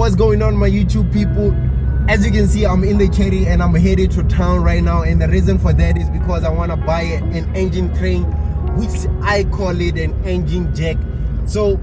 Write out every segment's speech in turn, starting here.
what's going on, my YouTube people? As you can see, I'm in the Cherry and I'm headed to town right now, and the reason for that is because I want to buy an engine crane, which I call it an engine jack. So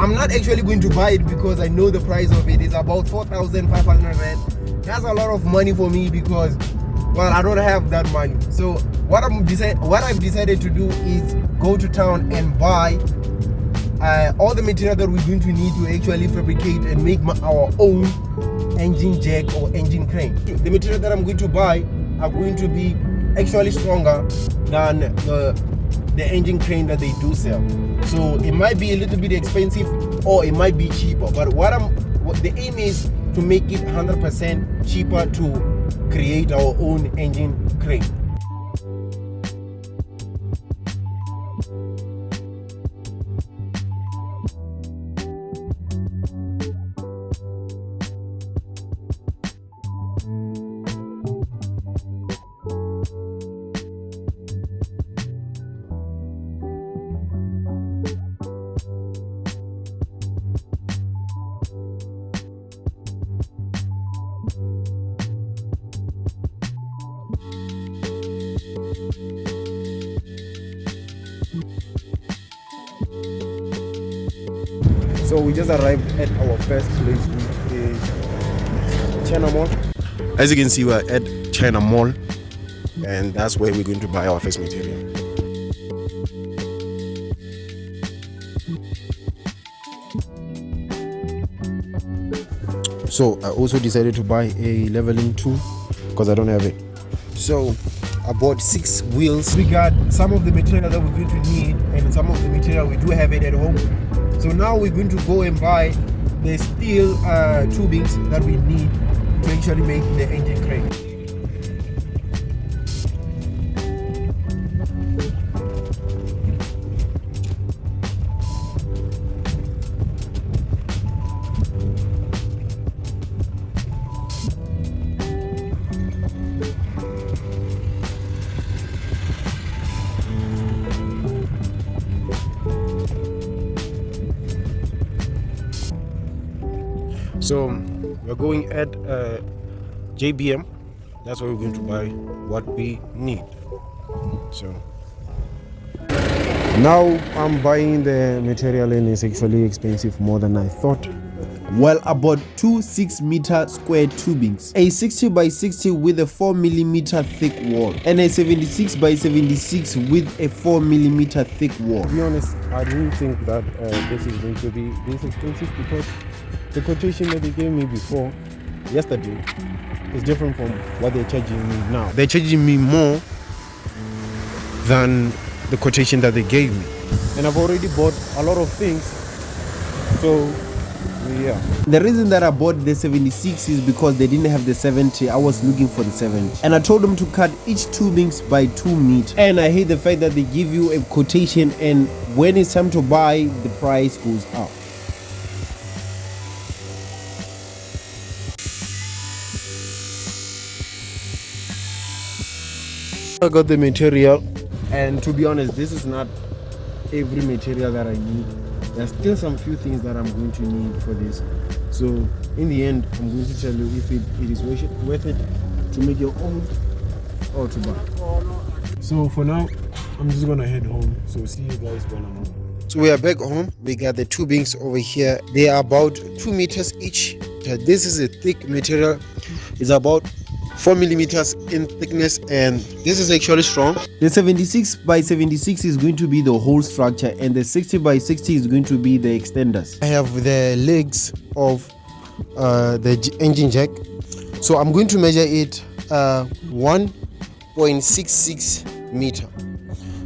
I'm not actually going to buy it because I know the price of it is about 4,500 rand. That's a lot of money for me because, well, I don't have that money. So what I've decided to do is go to town and buy all the material that we're going to need to actually fabricate and make our own engine jack or engine crane. The material that I'm going to buy are going to be actually stronger than the engine crane that they do sell. So it might be a little bit expensive or it might be cheaper, but the aim is to make it 100% cheaper to create our own engine crane. So we just arrived at our first place, which is China Mall. As you can see, we're at China Mall, and that's where we're going to buy our first material. So I also decided to buy a leveling tool because I don't have it. So I bought 6 wheels. We got some of the material that we're going to need, and some of the material we do have it at home. So now we're going to go and buy the steel tubings that we need to actually make the engine crane. So we're going at JBM. That's where we're going to buy what we need. So now I'm buying the material, and it's actually expensive, more than I thought. Well, I bought 2 6-meter square tubings, a 60 by 60 with a 4mm thick wall, and a 76 by 76 with a 4mm thick wall. To be honest, I didn't think that this is going to be this expensive because the quotation that they gave me yesterday is different from what they're charging me now. They're charging me more than the quotation that they gave me, and I've already bought a lot of things. So yeah, the reason that I bought the 76 is because they didn't have the 70. I was looking for the 70, and I told them to cut each tubings by 2 meters. And I hate the fact that they give you a quotation, and when it's time to buy, the price goes up. I got the material, and to be honest, this is not every material that I need. There's still some few things that I'm going to need for this. So in the end, I'm going to tell you if it is worth it to make your own or to buy. So for now, I'm just gonna head home. So see you guys when I'm home. So we are back home. We got the tubings over here. They are about 2 meters each. This is a thick material. It's about 4mm in thickness, and this is actually strong. The 76 by 76 is going to be the whole structure, and the 60 by 60 is going to be the extenders. I have the legs of the engine jack, so I'm going to measure it 1.66 meter.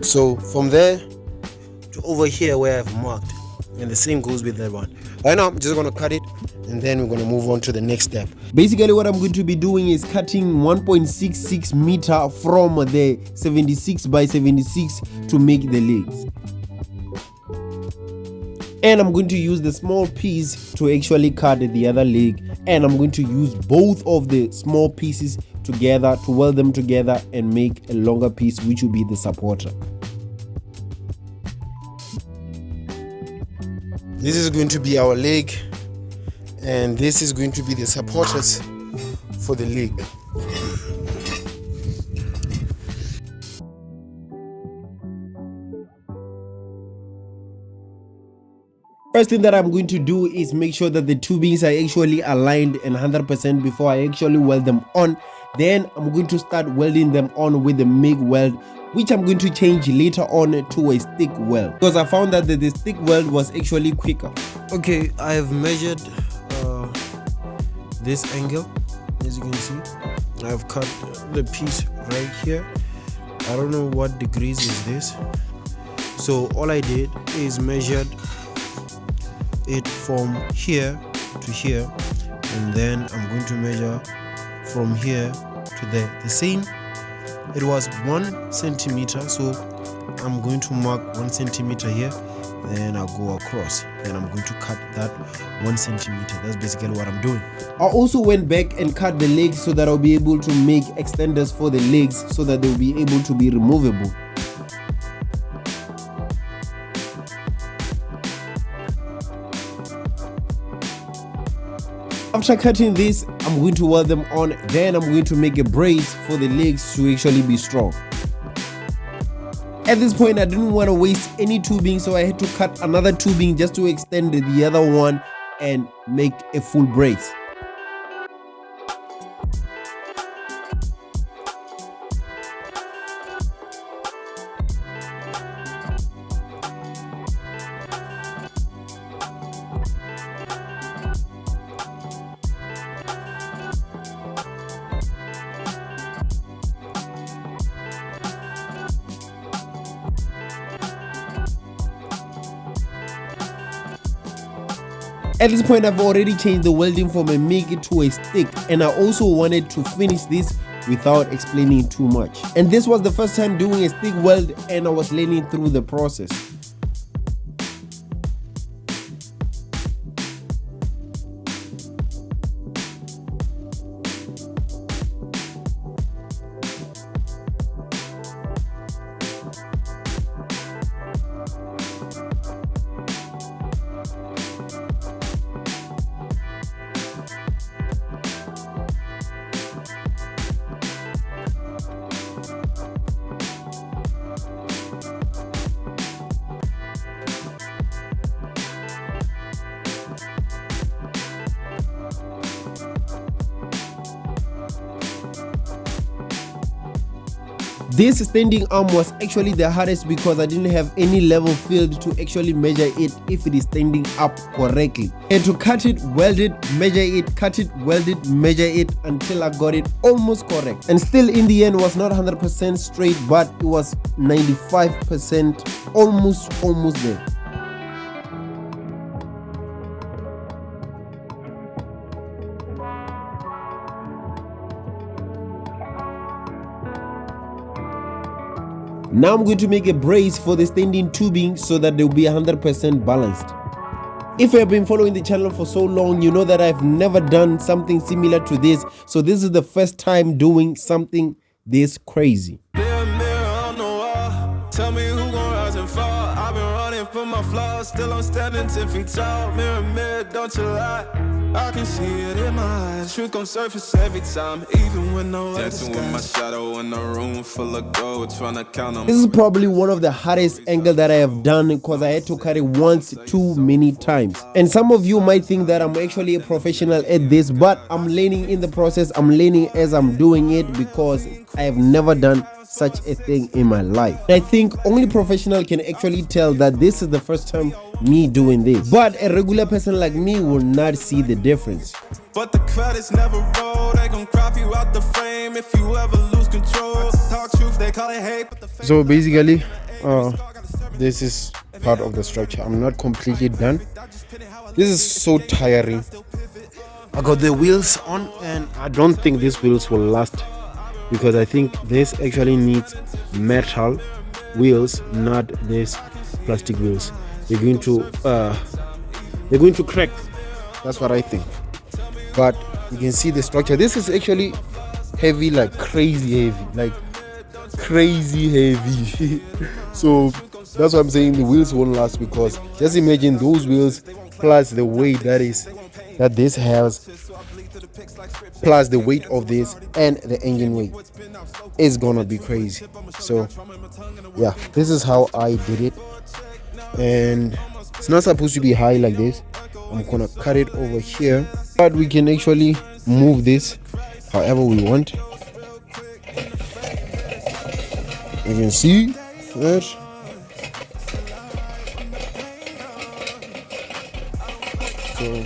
So from there to over here where I've marked, and the same goes with that one. Right now I'm just going to cut it, and then we're going to move on to the next step. Basically what I'm going to be doing is cutting 1.66 meter from the 76 by 76 to make the legs. And I'm going to use the small piece to actually cut the other leg, and I'm going to use both of the small pieces together to weld them together and make a longer piece, which will be the supporter. This is going to be our leg, and this is going to be the supporters for the leg. First thing that I'm going to do is make sure that the tubings are actually aligned and 100% before I actually weld them on. Then I'm going to start welding them on with the MIG weld, which I'm going to change later on to a stick weld, because I found that the stick weld was actually quicker. Okay, I have measured this angle. As you can see, I've cut the piece right here. I don't know what degrees is this, so all I did is measured it from here to here, and then I'm going to measure from here to there. The same, it was 1 centimeter, so I'm going to mark 1 centimeter here, then I'll go across, then I'm going to cut that 1 centimeter. That's basically what I'm doing. I also went back and cut the legs so that I'll be able to make extenders for the legs so that they'll be able to be removable. After cutting this, I'm going to weld them on, then I'm going to make a brace for the legs to actually be strong. At this point, I didn't want to waste any tubing, so I had to cut another tubing just to extend the other one and make a full brace. At this point, I've already changed the welding from a MIG to a stick, and I also wanted to finish this without explaining too much. And this was the first time doing a stick weld, and I was learning through the process. This standing arm was actually the hardest because I didn't have any level field to actually measure it if it is standing up correctly. And to cut it, weld it, measure it, cut it, weld it, measure it until I got it almost correct. And still in the end was not 100% straight, but it was 95%, almost there. Now I'm going to make a brace for the standing tubing so that they'll be 100% balanced. If you have been following the channel for so long, you know that I've never done something similar to this. So this is the first time doing something this crazy. Mirror, mirror on the wall, tell me who gon' rise and fall. I've been running from my flaws, still I'm standing 10 feet tall. Mirror, mirror, don't you lie, I can see it in my eyes. Truth gon' surface every time, even when no other skies. Dancing with my shadow in a room full of gold, trying to count them. This is probably one of the hardest angles that I have done because I had to cut it once too many times. And some of you might think that I'm actually a professional at this, but I'm learning in the process. I'm learning as I'm doing it because I have never done such a thing in my life. I think only professional can actually tell that this is the first time me doing this, but a regular person like me will not see the difference. But the credits never roll, they gon' crop you out the frame if you ever lose control. Talk truth, they call it hate. So basically, this is part of the structure. I'm not completely done. This is so tiring. I got the wheels on and I don't think these wheels will last, because I think this actually needs metal wheels, not this plastic wheels. They're going to crack. That's what I think. But you can see the structure. This is actually heavy, like crazy heavy. So that's why I'm saying the wheels won't last, because just imagine those wheels plus the weight that is that this has, plus the weight of this and the engine weight, is gonna be crazy. So yeah, this is how I did it, and it's not supposed to be high like this. I'm gonna cut it over here, but we can actually move this however we want. You can see that. So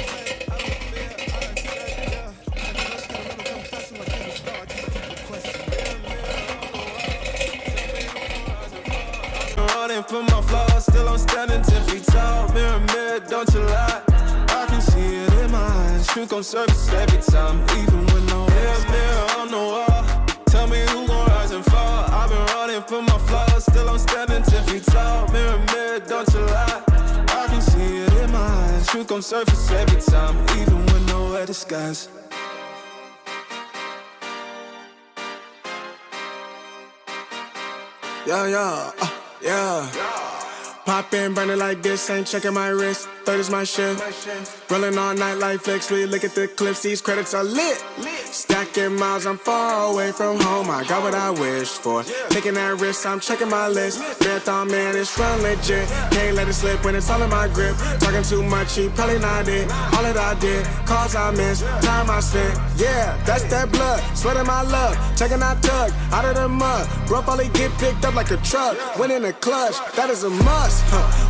running for my flaws, still I'm standing 10 feet tall. Mirror, mirror, don't you lie. I can see it in my eyes. Truth gon' surface every time, even when no mirror, mirror on the wall. Tell me who gon' rise and fall. I've been running for my flaws, still I'm standing 10 feet tall. Mirror, mirror, don't you lie. I can see it in my eyes. Truth gon' surface every time, even when nowhere disguise. Yeah. Pop in, burning like this, ain't checking my wrist. Third is my shift. Rolling all night like flicks. We look at the clips, these credits are lit. Stacking miles, I'm far away from home. I got what I wished for. Taking that risk, I'm checking my list. Marathon man, it's run legit. Can't let it slip when it's all in my grip. Talking too much, he probably not it. All that I did, calls I missed, time I spent. Yeah, that's that blood, sweating my love. Taking that tug out of the mud. Bro, probably get picked up like a truck. Win in the clutch, that is a must.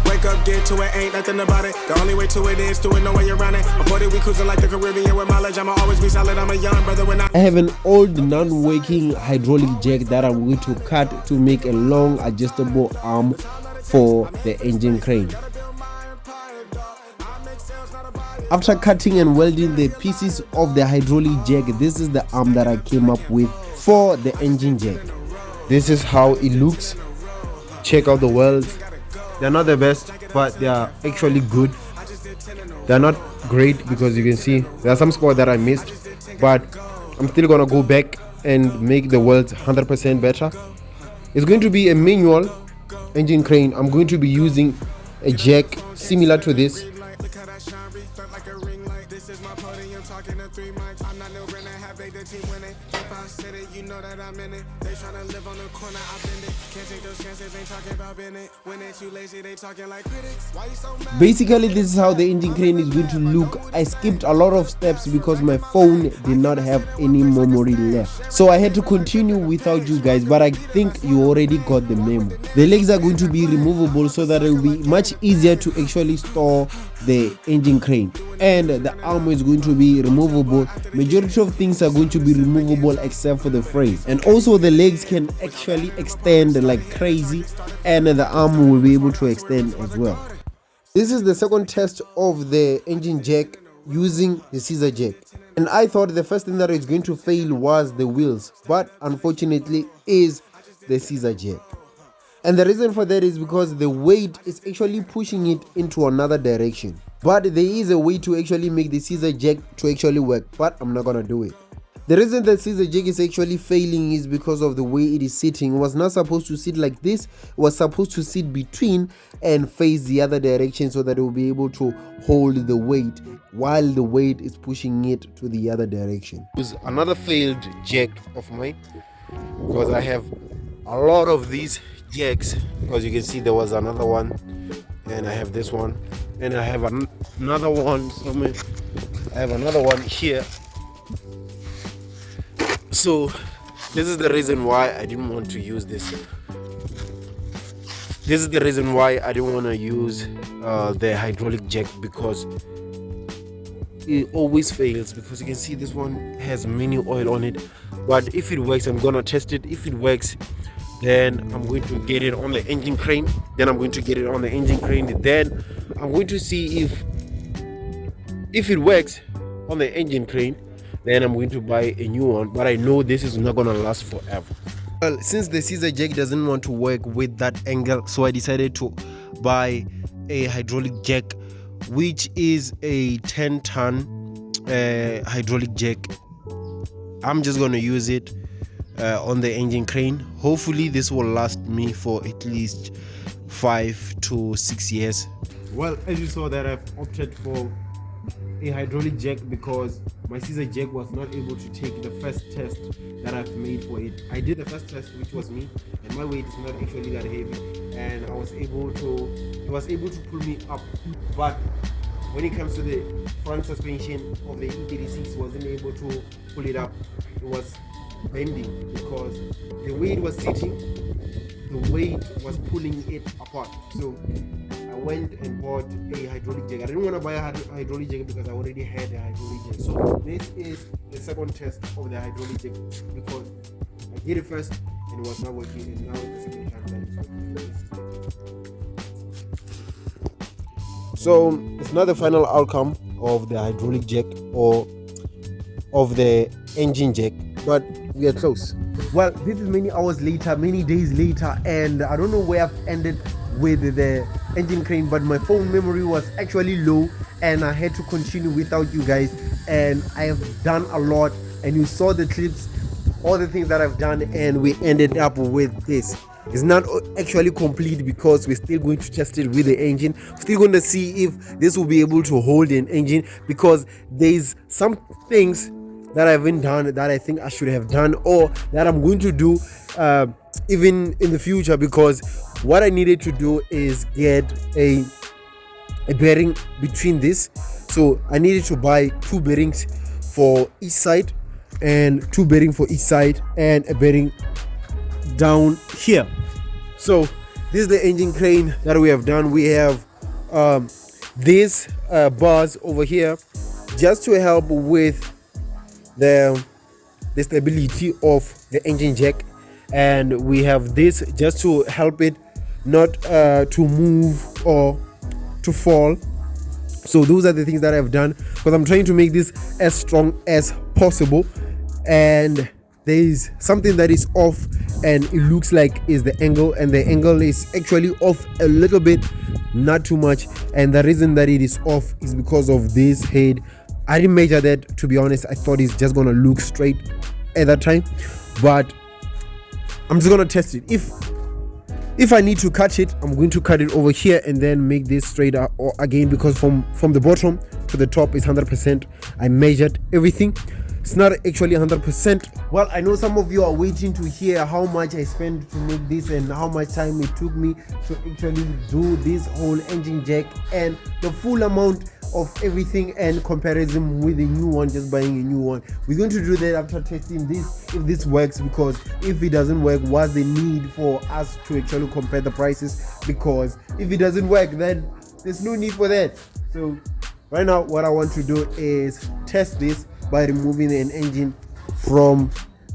Wake up, get to it, ain't nothing about it. The only way to it is to it, no way around it. Before we cruising like the Caribbean with mileage, I'ma always be solid. I'm a young brother when I have an old non-working hydraulic jack that I'm going to cut to make a long adjustable arm for the engine crane. After cutting and welding the pieces of the hydraulic jack, this is the arm that I came up with for the engine jack. This is how it looks. Check out the welds. They're not the best, but they are actually good. They're not great because you can see there are some spots that I missed, but I'm still gonna go back and make the welds 100% better. It's going to be a manual engine crane. I'm going to be using a jack similar to this. Basically, this is how the engine crane is going to look. I skipped a lot of steps because my phone did not have any memory left, so I had to continue without you guys, but I think you already got the memo. The legs are going to be removable so that it will be much easier to actually store the engine crane, and the arm is going to be removable. Majority of things are going to be removable except for the frame, and also the legs can actually extend like crazy, and the arm will be able to extend as well. This is the second test of the engine jack using the scissor jack, and I thought the first thing that is going to fail was the wheels, but unfortunately is the scissor jack. And the reason for that is because the weight is actually pushing it into another direction. But there is a way to actually make the scissor jack to actually work, but I'm not gonna do it. The reason that scissor jack is actually failing is because of the way it is sitting. It was not supposed to sit like this. It was supposed to sit between and face the other direction so that it will be able to hold the weight while the weight is pushing it to the other direction. It's another failed jack of mine because I have a lot of these jacks. Because you can see there was another one, and I have this one, and I have another one somewhere. I have another one here. So this is the reason why I didn't want to use this. This is the reason why I didn't want to use the hydraulic jack, because it always fails. Because you can see this one has mini oil on it, but if it works, I'm gonna test it. If it works, then I'm going to get it on the engine crane. Then I'm going to get it on the engine crane. Then I'm going to see if it works on the engine crane. Then I'm going to buy a new one, but I know this is not gonna last forever. Well, since the scissor jack doesn't want to work with that angle, so I decided to buy a hydraulic jack, which is a 10-ton hydraulic jack. I'm just gonna use it on the engine crane. Hopefully this will last me for at least 5 to 6 years. Well, as you saw that I've opted for a hydraulic jack because my scissor jack was not able to take the first test that I've made for it. I did the first test, which was me, and my weight is not actually that heavy, and it was able to pull me up. But when it comes to the front suspension of the E36, wasn't able to pull it up. It was bending because the way it was sitting, the weight was pulling it apart. So I went and bought a hydraulic jack. I didn't want to buy a hydraulic jack because I already had a hydraulic jack. So this is the second test of the hydraulic jack because I did it first and it was not working, and now it's the second time that it's working. So it's not the final outcome of the hydraulic jack or of the engine jack, but we are close. Well, this is many hours later, many days later, and I don't know where I've ended with the engine crane, but my phone memory was actually low and I had to continue without you guys, and I have done a lot, and you saw the clips, all the things that I've done, and we ended up with this. It's not actually complete because we're still going to test it with the engine. We're still going to see if this will be able to hold an engine, because there's some things that I haven't done that I think I should have done, or that I'm going to do even in the future, because what I needed to do is get a bearing between this. So I needed to buy 2 bearings for each side, and 2 bearings for each side, and a bearing down here. So this is the engine crane that we have done. We have these bars over here just to help with the stability of the engine jack, and we have this just to help it not to move or to fall. So those are the things that I've done, because I'm trying to make this as strong as possible, and there is something that is off, and it looks like is the angle, and the angle is actually off a little bit, not too much, and the reason that it is off is because of this head. I didn't measure that, to be honest. I thought it's just gonna look straight at that time, but I'm just gonna test it. If I need to cut it, I'm going to cut it over here and then make this straight up, or again, because from the bottom to the top is 100%. I measured everything. It's not actually 100%. Well, I know some of you are waiting to hear how much I spent to make this and how much time it took me to actually do this whole engine jack and the full amount of everything, and comparison with a new one, just buying a new one. We're going to do that after testing this, if this works, because if it doesn't work, what's the need for us to actually compare the prices? Because if it doesn't work, then there's no need for that. So right now what I want to do is test this by removing an engine from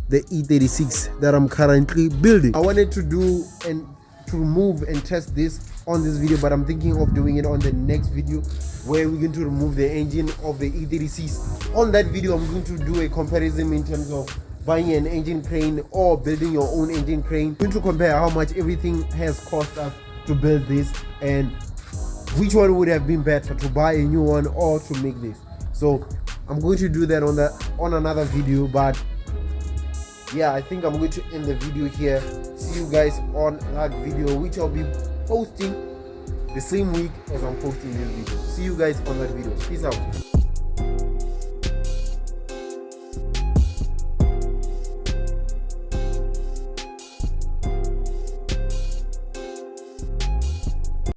the E36 that I'm currently building. I wanted to do and to remove and test this on this video, but I'm thinking of doing it on the next video, where we're going to remove the engine of the E36. On that video, I'm going to do a comparison in terms of buying an engine crane or building your own engine crane. I'm going to compare how much everything has cost us to build this, and which one would have been better, to buy a new one or to make this. So I'm going to do that on another video, but yeah, I think I'm going to end the video here. See you guys on that video, which I'll be posting the same week as I'm posting this video. See you guys on that video. Peace out.